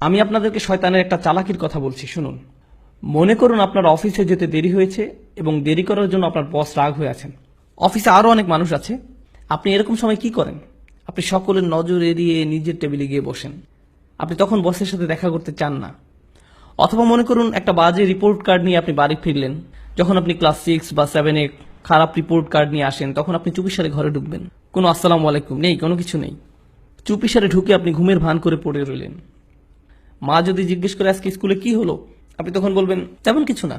আমি আপনাদেরকে শয়তানের একটা চালাকির কথা বলছি, শুনুন। মনে করুন আপনার অফিসে যেতে দেরি হয়েছে এবং দেরি করার জন্য আপনার বস রাগ হয়ে আছেন। অফিসে আরো অনেক মানুষ আছে। আপনি এরকম সময় কি করেন? আপনি সকলের নজর এড়িয়ে নিজের টেবিলে গিয়ে বসেন। আপনি তখন বসের সাথে দেখা করতে চান না। অথবা মনে করুন একটা বাজে রিপোর্ট কার্ড নিয়ে আপনি বাড়ি ফিরলেন। যখন আপনি ক্লাস 6 বা 7-এ খারাপ রিপোর্ট কার্ড নিয়ে আসেন, তখন আপনি চুপিসারে ঘরে ঢুকবেন। কোনো আসসালামু আলাইকুম নেই, কোনো কিছু নেই। চুপিসারে ঢুকে আপনি ঘুমের ভান করে পড়ে রইলেন। মা যদি জিজ্ঞেস করে আজকে স্কুলে কি হলো, আপনি তখন বলবেন তেমন কিছু না।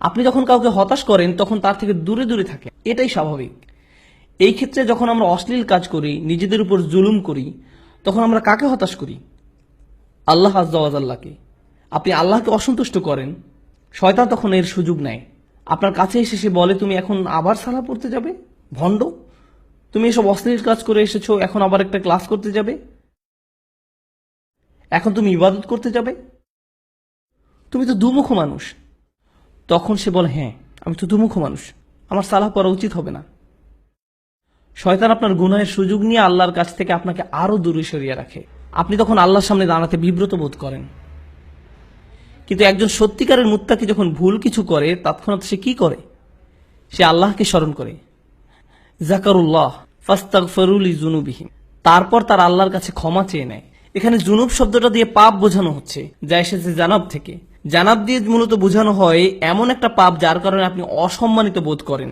আপনি যখন কাউকে হতাশ করেন তখন তার থেকে দূরে দূরে থাকেন, এটাই স্বাভাবিক। এই ক্ষেত্রে যখন আমরা অশ্লীল কাজ করি, নিজেদের উপর জুলুম করি, তখন আমরা কাকে হতাশ করি? আল্লাহ আজ্জা ওয়া জাল্লাকে। আপনি আল্লাহকে অসন্তুষ্ট করেন, শয়তান তখন এর সুযোগ নেয়। আপনার কাছে এসে সে বলে, তুমি এখন আবার সালাহ পড়তে যাবে? ভণ্ড, তুমি এসব অশ্লীল কাজ করে এসেছো, এখন আবার একটা ক্লাস করতে যাবে? এখন তুমি ইবাদত করতে যাবে? তুমি তো দুমুখ মানুষ। তখন সে বলে, হ্যাঁ আমি তো দুমুখ মানুষ, আমার সালাহ পড়া উচিত হবে না। শয়তান আপনার গুনাহের সুযোগ নিয়ে আল্লাহর কাছ থেকে আপনাকে আরো দূরে সরিয়ে রাখে। আপনি তখন আল্লাহর সামনে দাঁড়াতে বিব্রত বোধ করেন। কিন্তু একজন সত্যিকারের মুত্তাকি যখন ভুল কিছু করে, তৎক্ষণাৎ সে কি করে? সে আল্লাহকে স্মরণ করে। জাকারুল্লাহ ফাস্তাগফিরু লিযুনুবিহিম, তারপর তার আল্লাহর কাছে ক্ষমা চেয়ে নেয়। এখানে জুনুব শব্দটা দিয়ে পাপ বোঝানো হচ্ছে, যা এসেছে জানাব থেকে। জানাব দিয়ে মূলত বোঝানো হয় এমন একটা পাপ যার কারণে আপনি অসম্মানিত বোধ করেন,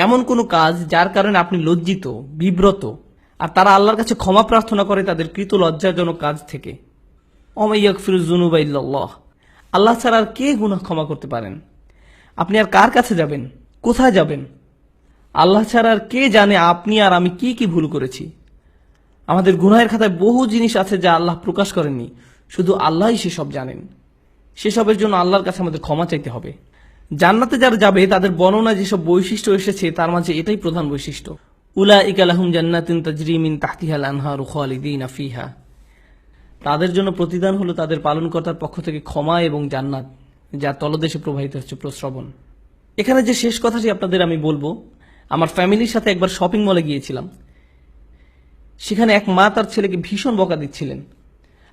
এমন কোনো কাজ যার কারণে আপনি লজ্জিত, বিব্রত। আর তারা আল্লাহর কাছে ক্ষমা প্রার্থনা করে তাদের কৃত লজ্জাজনক কাজ থেকে। ওমা ইয়াগফিরুয যুনুবা ইল্লাল্লাহ, আল্লাহ ছাড়া আর কে গুনাহ ক্ষমা করতে পারেন? আপনি আর কার কাছে যাবেন? কোথায় যাবেন? আল্লাহ ছাড়া আর কে জানে আপনি আর আমি কি কি ভুল করেছি। আমাদের গুনাহের খাতায় বহু জিনিস আছে যা আল্লাহ প্রকাশ করেননি, শুধু আল্লাহই সেসব জানেন। সেসবের জন্য আল্লাহর কাছে আমাদের ক্ষমা চাইতে হবে। জান্নাতে যারা যাবে তাদের বর্ণনা যেসব বৈশিষ্ট্য এসেছে, তার মাঝে এটাই প্রধান বৈশিষ্ট্য। উলাইকা লাহুম জান্নাতুন তাজরি মিন তাহতিহাল আনহারু খালিদিনা ফিহা, তাদের জন্য প্রতিদান হলো তাদের পালনকর্তার পক্ষ থেকে ক্ষমা এবং জান্নাত, যা তলদেশে প্রবাহিত হচ্ছে প্রস্রবণ। এখানে যে শেষ কথাটি আপনাদের আমি বলবো, আমার ফ্যামিলির সাথে একবার শপিং মলে গিয়েছিলাম। সেখানে এক মা তার ছেলেকে ভীষণ বকা দিচ্ছিলেন,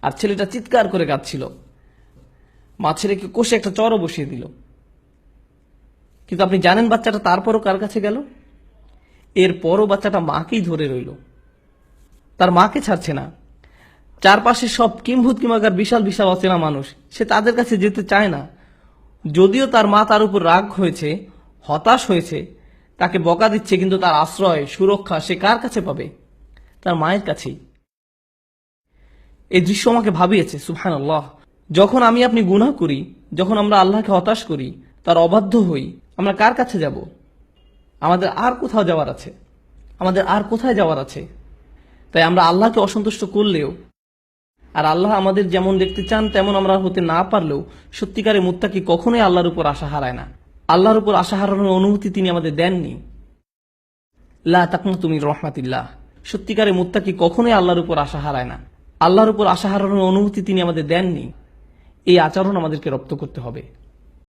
আর ছেলেটা চিৎকার করে কাঁদছিল। মা ছেলেকে কষে একটা চড়ও বসিয়ে দিল। কিন্তু আপনি জানেন বাচ্চাটা তারপরও কার কাছে গেল? এরপরও বাচ্চাটা মাকেই ধরে রইল, তার মাকে ছাড়ছে না। চারপাশে সব কিম্ভূত কিমাকার বিশাল বিশাল অচেনা মানুষ, সে তাদের কাছে যেতে চায় না। যদিও তার মা তার উপর রাগ হয়েছে, হতাশ হয়েছে, তাকে বকা দিচ্ছে, কিন্তু তার আশ্রয় সুরক্ষা সে কার কাছে পাবে? তার মায়ের কাছেই। এই দৃশ্য আমাকে ভাবিয়েছে, সুবহানাল্লাহ। যখন আমি আপনি গুনাহ করি, যখন আমরা আল্লাহকে হতাশ করি, তার অবাধ্য হই, আমরা কার কাছে যাব? আমাদের আর কোথাও যাওয়ার আছে? আমাদের আর কোথায় যাওয়ার আছে? তাই আমরা আল্লাহকে অসন্তুষ্ট করলেও, আর আল্লাহ আমাদের যেমন দেখতে চান তেমন আমরা হতে না পারলেও, সত্যিকারের মুত্তাকি কখনোই আল্লাহর উপর আশা হারায় না। আল্লাহর উপর আশা হারানোর অনুমতি তিনি আমাদের দেননি। লা তাকনাতু মির রাহমাতিল্লাহ, সত্যিকারের মুত্তাকি কখনোই আল্লাহর উপর আশা হারায় না। আল্লাহর উপর আশা হারানোর অনুমতি তিনি আমাদের দেননি। এই আচরণ আমাদেরকে রপ্ত করতে হবে।